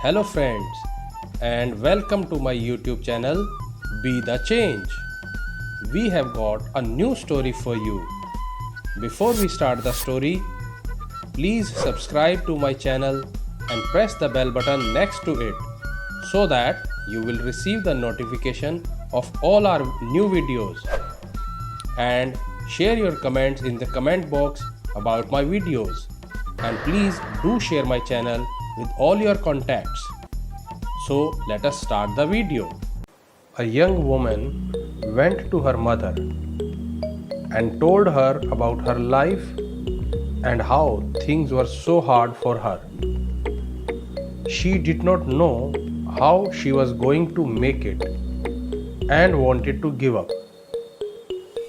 Hello friends, and welcome to my YouTube channel Be the Change. We have got a new story for you. Before we start the story, please subscribe to my channel and press the bell button next to it so that you will receive the notification of all our new videos. And share your comments in the comment box about my videos. And please do share my channel with all your contacts. So let us start the video. A young woman went to her mother and told her about her life and how things were so hard for her. She did not know how she was going to make it and wanted to give up.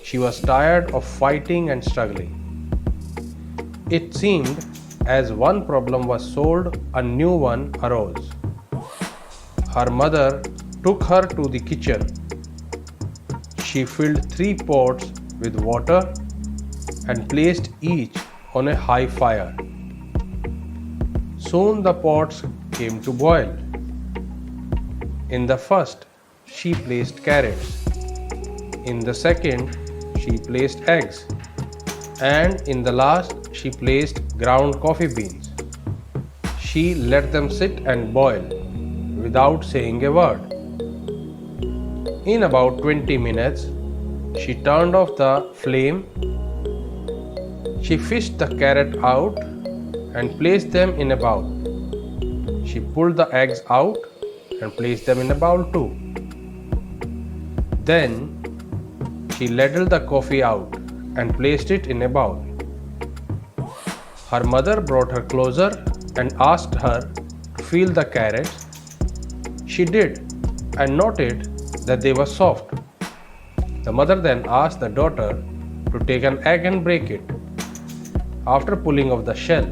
She was tired of fighting and struggling. It seemed as one problem was solved, a new one arose. Her mother took her to the kitchen. She filled 3 pots with water and placed each on a high fire. Soon the pots came to boil. In the first, she placed carrots. In the second, she placed eggs. And in the last, she placed ground coffee beans. She let them sit and boil without saying a word. In about 20 minutes, she turned off the flame. She fished the carrot out and placed them in a bowl. She pulled the eggs out and placed them in a bowl too. Then she ladled the coffee out and placed it in a bowl. Her mother brought her closer and asked her to feel the carrots. She did and noted that they were soft. The mother then asked the daughter to take an egg and break it. After pulling off the shell,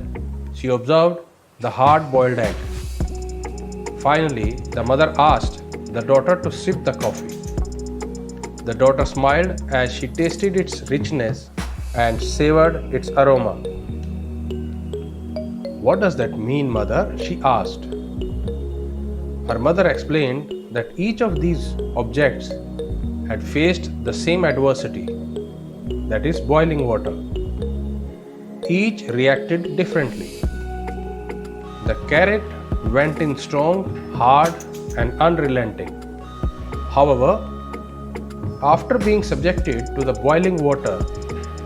she observed the hard-boiled egg. Finally, the mother asked the daughter to sip the coffee. The daughter smiled as she tasted its richness and savored its aroma. "What does that mean, mother?" she asked. Her mother explained that each of these objects had faced the same adversity, that is, boiling water. Each reacted differently. The carrot went in strong, hard, and unrelenting. However, after being subjected to the boiling water,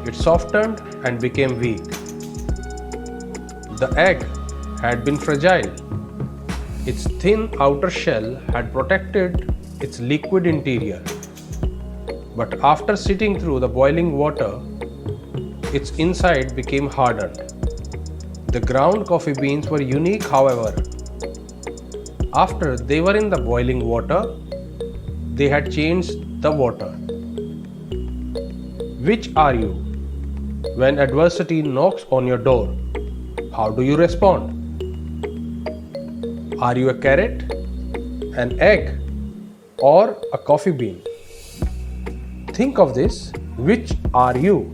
it softened and became weak. The egg had been fragile. Its thin outer shell had protected its liquid interior. But after sitting through the boiling water, its inside became hardened. The ground coffee beans were unique, however. After they were in the boiling water, they had changed the water. Which are you? When adversity knocks on your door, how do you respond? Are you a carrot, an egg, or a coffee bean? Think of this. Which are you?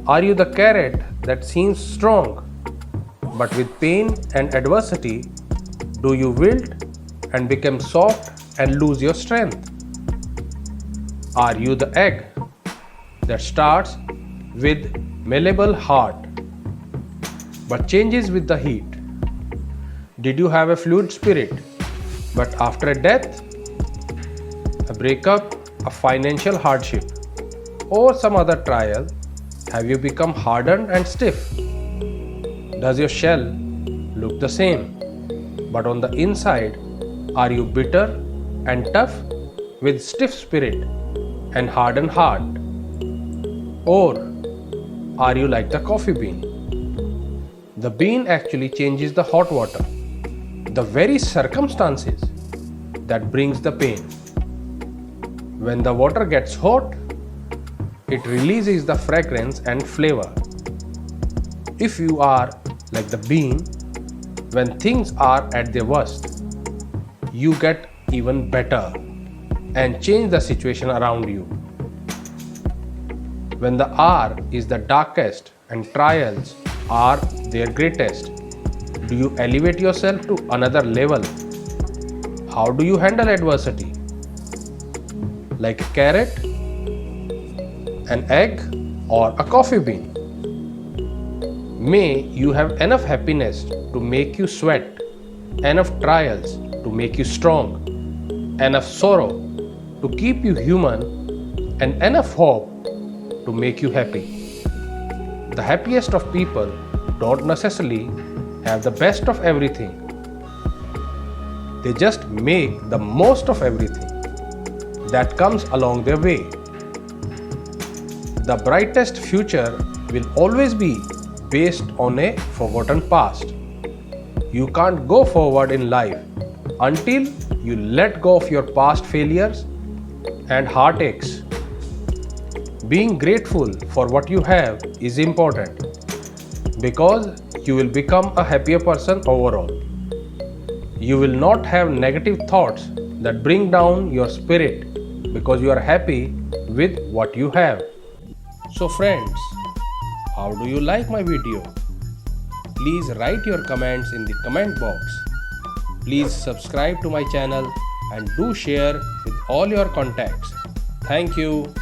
Are you the carrot that seems strong, but with pain and adversity, do you wilt and become soft and lose your strength? Are you the egg that starts with malleable heart but changes with the heat? Did you have a fluid spirit, but after a death, a breakup, a financial hardship, or some other trial, have you become hardened and stiff? Does your shell look the same, but on the inside, are you bitter and tough with stiff spirit and hardened heart? Or are you like the coffee bean? The bean actually changes the hot water, the very circumstances that brings the pain. When the water gets hot, it releases the fragrance and flavor. If you are like the bean, when things are at their worst, you get even better and change the situation around you. When the hour is the darkest and trials are their greatest, Do you elevate yourself to another level? How do you handle adversity? Like a carrot, an egg, or a coffee bean? May you have enough happiness to make you sweat, enough trials to make you strong, enough sorrow to keep you human, and enough hope to make you happy. The happiest of people don't necessarily have the best of everything. They just make the most of everything that comes along their way. The brightest future will always be based on a forgotten past. You can't go forward in life until you let go of your past failures and heartaches. Being grateful for what you have is important because you will become a happier person overall. You will not have negative thoughts that bring down your spirit because you are happy with what you have. So friends, how do you like my video? Please write your comments in the comment box. Please subscribe to my channel and do share with all your contacts. Thank you.